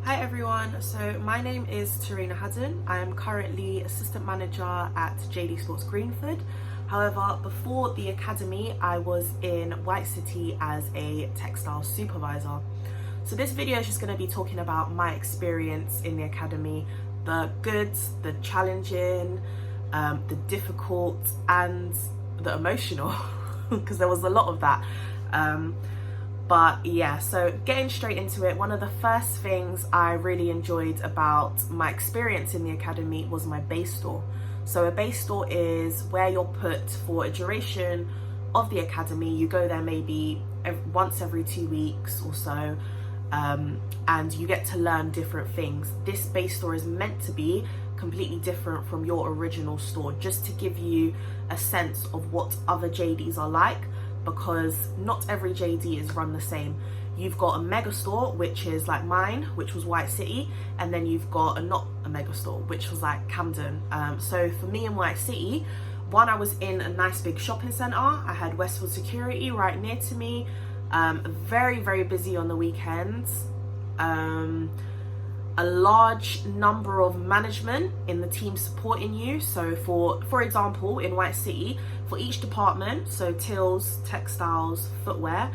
Hi everyone, so my name is Tarina Haddon. I am currently assistant manager at JD Sports Greenford. However, before the academy, I was in White City as a textile supervisor. So this video is just going to be talking about my experience in the academy, the goods, the challenging, the difficult and the emotional, because there was a lot of that. But yeah, so getting straight into it, one of the first things I really enjoyed about my experience in the academy was my base store. So a base store is where you're put for a duration of the academy. You go there maybe once every 2 weeks or so, and you get to learn different things. This base store is meant to be completely different from your original store, just to give you a sense of what other JDs are like, because not every JD is run the same. You've got a mega store, which is like mine, which was White City, and then you've got not a mega store, which was like Camden. So for me in White City, one, I was in a nice big shopping centre. I had Westwood Security right near to me. Very, very busy on the weekends. A large number of management in the team supporting you. So for example, in White City, for each department, so tills, textiles, footwear,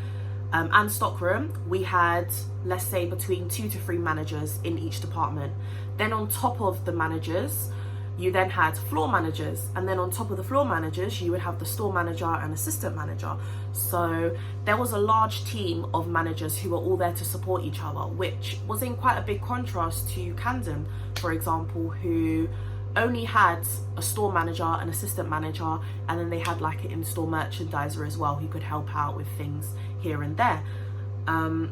and stockroom, we had, let's say, between 2 to 3 managers in each department. Then on top of the managers, you then had floor managers, and then on top of the floor managers, you would have the store manager and assistant manager. So there was a large team of managers who were all there to support each other, which was in quite a big contrast to Camden, for example, who only had a store manager, an assistant manager, and then they had like an in-store merchandiser as well who could help out with things here and there.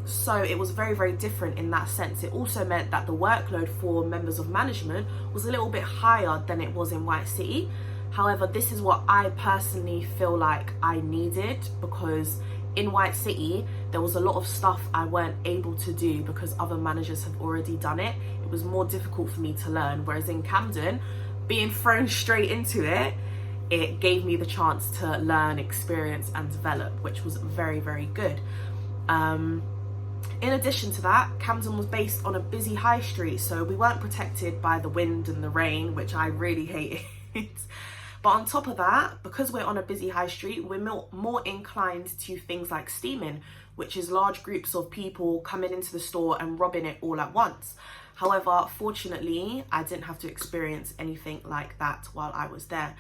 So it was very, very different in that sense. It also meant that the workload for members of management was a little bit higher than it was in White City. However, this is what I personally feel like I needed, because in White City, there was a lot of stuff I weren't able to do because other managers have already done it. It was more difficult for me to learn. Whereas in Camden, being thrown straight into it, it gave me the chance to learn, experience and develop, which was very, very good. In addition to that, Camden was based on a busy high street, so we weren't protected by the wind and the rain, which I really hated. But on top of that, because we're on a busy high street, we're more inclined to things like steaming, which is large groups of people coming into the store and robbing it all at once. However, fortunately, I didn't have to experience anything like that while I was there.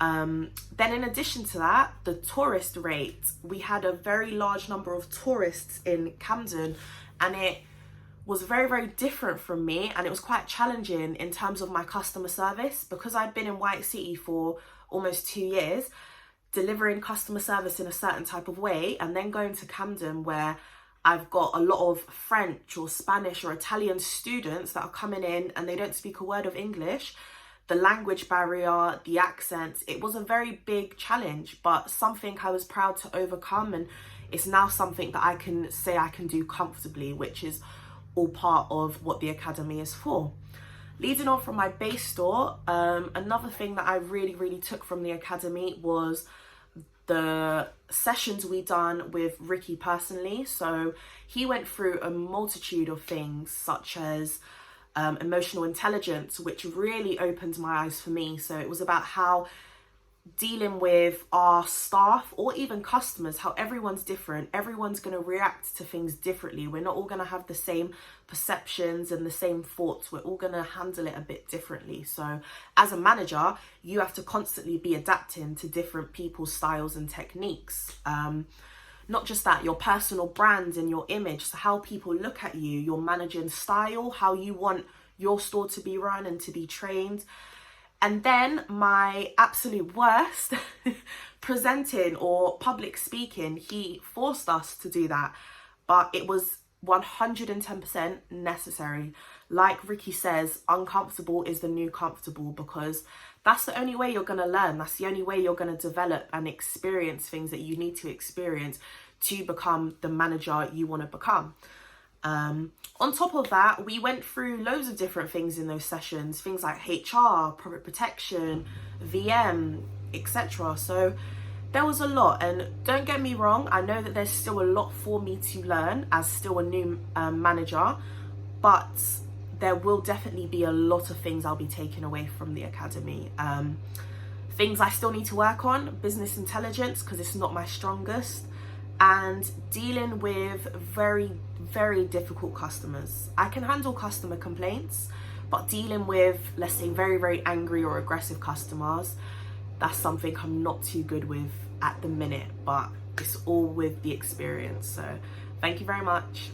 Then in addition to that, the tourist rate, we had a very large number of tourists in Camden, and it was very, very different from me, and it was quite challenging in terms of my customer service, because I'd been in White City for almost 2 years, delivering customer service in a certain type of way, and then going to Camden where I've got a lot of French or Spanish or Italian students that are coming in and they don't speak a word of English. The language barrier, the accents, it was a very big challenge, but something I was proud to overcome, and it's now something that I can say I can do comfortably, which is all part of what the academy is for. Leading on from my base store, another thing that I really, really took from the academy was the sessions we done with Ricky personally. So he went through a multitude of things, such as emotional intelligence, which really opened my eyes for me. So it was about how dealing with our staff or even customers, how everyone's different. Everyone's going to react to things differently. We're not all going to have the same perceptions and the same thoughts. We're all going to handle it a bit differently. So as a manager, you have to constantly be adapting to different people's styles and techniques. Not just that, your personal brand and your image, so how people look at you, your managing style, how you want your store to be run and to be trained. And then my absolute worst, presenting or public speaking, he forced us to do that, but it was 110% necessary. Like Ricky says, uncomfortable is the new comfortable, because that's the only way you're going to learn. That's the only way you're going to develop and experience things that you need to experience to become the manager you want to become. On top of that, we went through loads of different things in those sessions, things like HR, product protection, VM, etc. So there was a lot, and don't get me wrong, I know that there's still a lot for me to learn as still a new manager, but there will definitely be a lot of things I'll be taking away from the academy. Things I still need to work on: business intelligence, because it's not my strongest, and dealing with very, very difficult customers. I can handle customer complaints, but dealing with, let's say, very, very angry or aggressive customers, that's something I'm not too good with at the minute, but it's all with the experience. So thank you very much.